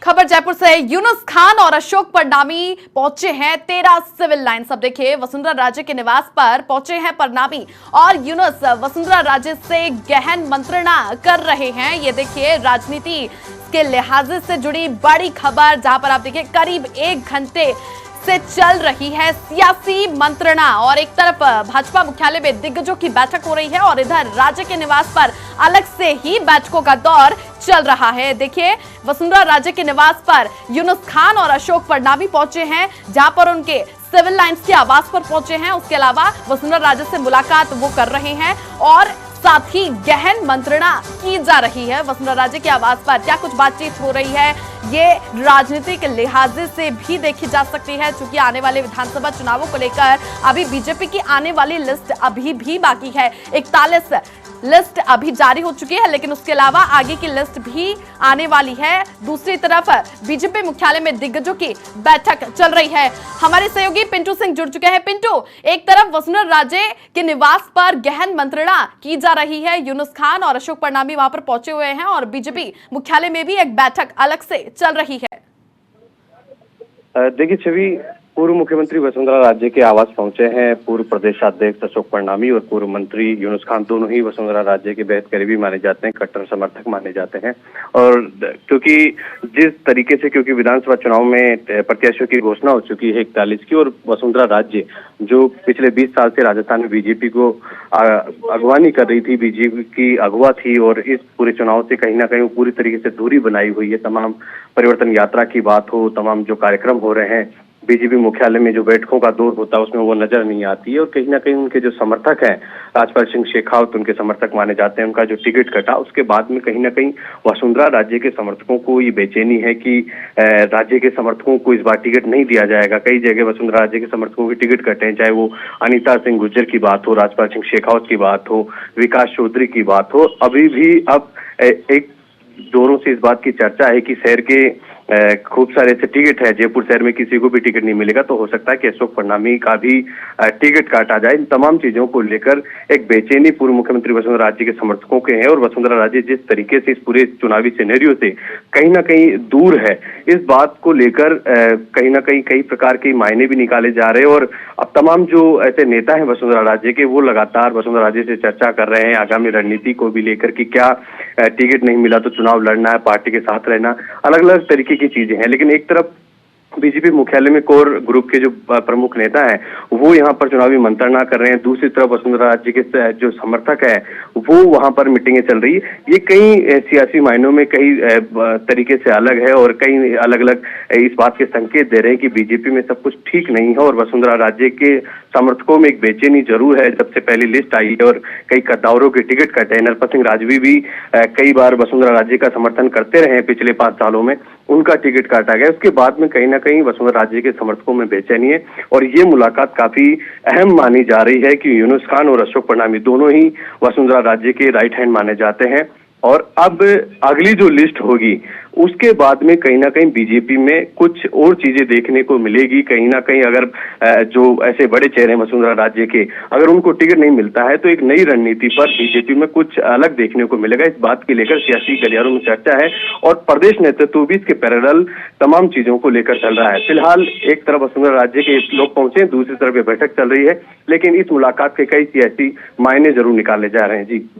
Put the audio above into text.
खबर जयपुर से। यूनुस खान और अशोक परनामी पहुंचे हैं 13 सिविल लाइन्स। अब देखिए, वसुंधरा राजे के निवास पर पहुंचे हैं परनामी और यूनुस वसुंधरा राजे से गहन मंत्रणा कर रहे हैं। ये देखिए, राजनीति के लिहाज से जुड़ी बड़ी खबर, जहां पर आप देखिए करीब 1 घंटे से चल रही है सियासी मंत्रणा। और एक तरफ भाजपा मुख्यालय में दिग्गजों की बैठक हो रही है और इधर राज्य के निवास पर अलग से ही बैठकों का दौर चल रहा है। देखिए, वसुंधरा राजे के निवास पर यूनुस खान और अशोक परनामी पहुंचे हैं, जहां पर उनके सिविल लाइन्स के आवास पर पहुंचे हैं। उसके अलावा वसुंधरा राजे से मुलाकात वो कर रहे हैं और साथ ही गहन मंत्रणा की जा रही है। वसुंधरा राजे के आवास पर क्या कुछ बातचीत हो रही है, ये राजनीतिक लिहाज से भी देखी जा सकती है, क्योंकि आने वाले विधानसभा चुनावों को लेकर अभी बीजेपी की आने वाली लिस्ट अभी भी बाकी है। 41 लिस्ट अभी जारी हो चुकी है, लेकिन उसके अलावा आगे की लिस्ट भी आने वाली है। दूसरी तरफ बीजेपी मुख्यालय में दिग्गजों की बैठक चल रही है। हमारे सहयोगी पिंटू सिंह जुड़ चुके हैं। पिंटू, एक तरफ वसुंधरा राजे के निवास पर गहन मंत्रणा की जा रही है, यूनुस खान और अशोक परनामी वहां पर पहुंचे हुए हैं और बीजेपी मुख्यालय में भी एक बैठक अलग से चल रही है। देखिए छवि, पूर्व मुख्यमंत्री वसुंधरा राजे के आवास पहुंचे हैं पूर्व प्रदेश अध्यक्ष अशोक परनामी और पूर्व मंत्री यूनुस खान। दोनों ही वसुंधरा राजे के बेहद करीबी माने जाते हैं, कट्टर समर्थक माने जाते हैं। और क्योंकि जिस तरीके से क्योंकि विधानसभा चुनाव में प्रत्याशियों की घोषणा हो चुकी है 41 की, और वसुंधरा राजे जो पिछले 20 साल से राजस्थान में बीजेपी को अगवानी कर रही थी, बीजेपी की अगवा थी, और इस पूरे चुनाव से कहीं ना कहीं वो पूरी तरीके से दूरी बनाई हुई है। तमाम परिवर्तन यात्रा की बात हो, तमाम जो कार्यक्रम हो रहे हैं, बीजेपी मुख्यालय में जो बैठकों का दौर होता है उसमें वो नजर नहीं आती है। और कहीं ना कहीं उनके जो समर्थक हैं, राजपाल सिंह शेखावत उनके समर्थक माने जाते हैं। उनका जो टिकट कटा उसके बाद में कहीं ना कहीं वसुंधरा राजे के समर्थकों को ये बेचैनी है कि राज्य के समर्थकों को इस बार टिकट नहीं दिया जाएगा। कई जगह वसुंधरा राजे के समर्थकों के टिकट कटे हैं, चाहे वो अनिता सिंह गुर्जर की बात हो, राजपाल सिंह शेखावत की बात हो, विकास चौधरी की बात हो। अभी भी अब एक जोरों से इस बात की चर्चा है कि शहर के खूब सारे ऐसे टिकट है, जयपुर शहर में किसी को भी टिकट नहीं मिलेगा, तो हो सकता है कि अशोक परनामी का भी टिकट काटा जाए। इन तमाम चीजों को लेकर एक बेचैनी पूर्व मुख्यमंत्री वसुंधरा राजे के समर्थकों के हैं। और वसुंधरा राजे जिस तरीके से इस पूरे चुनावी सिनेरियो से कहीं ना कहीं दूर है, इस बात को लेकर कहीं ना कहीं कई प्रकार के मायने भी निकाले जा रहे हैं। और अब तमाम जो ऐसे नेता हैं वसुंधरा राजे के, वो लगातार वसुंधरा राजे से चर्चा कर रहे हैं आगामी रणनीति को भी लेकर कि क्या टिकट नहीं मिला तो चुनाव लड़ना है, पार्टी के साथ रहना, अलग अलग तरीके की चीजें हैं। लेकिन एक तरफ बीजेपी मुख्यालय में कोर ग्रुप के जो प्रमुख नेता हैं वो यहाँ पर चुनावी मंत्रणा कर रहे हैं। दूसरी तरफ वसुंधरा राजे के जो समर्थक है वो वहां पर मीटिंगें चल रही है। ये कई सियासी मायनों में कई तरीके से अलग है और कई अलग अलग इस बात के संकेत दे रहे हैं कि बीजेपी में सब कुछ ठीक नहीं है। और वसुंधरा राजे के समर्थकों में एक बेचैनी जरूर है। जब से पहली लिस्ट आई है और कई कद्दावरों के टिकट कटे हैं, नरपत सिंह राजवी भी कई बार वसुंधरा राजे का समर्थन करते रहे हैं पिछले 5 सालों में, उनका टिकट काटा गया। उसके बाद में कहीं ना कहीं वसुंधरा राजे के समर्थकों में बेचैनी है। और ये मुलाकात काफी अहम मानी जा रही है कि यूनुस खान और अशोक परनामी दोनों ही वसुंधरा राजे के राइट हैंड माने जाते हैं। और अब अगली जो लिस्ट होगी उसके बाद में कहीं ना कहीं बीजेपी में कुछ और चीजें देखने को मिलेगी। कहीं ना कहीं अगर जो ऐसे बड़े चेहरे हैं वसुंधरा राजे के, अगर उनको टिकट नहीं मिलता है तो एक नई रणनीति पर बीजेपी में कुछ अलग देखने को मिलेगा। इस बात के लेकर सियासी गलियारों में चर्चा है और प्रदेश नेतृत्व भी इसके पैरेलल तमाम चीजों को लेकर चल रहा है। फिलहाल एक तरफ वसुंधरा राजे के लोग पहुंचे, दूसरी तरफ ये बैठक चल रही है, लेकिन इस मुलाकात के कई सियासी मायने जरूर निकाले जा रहे हैं। जी।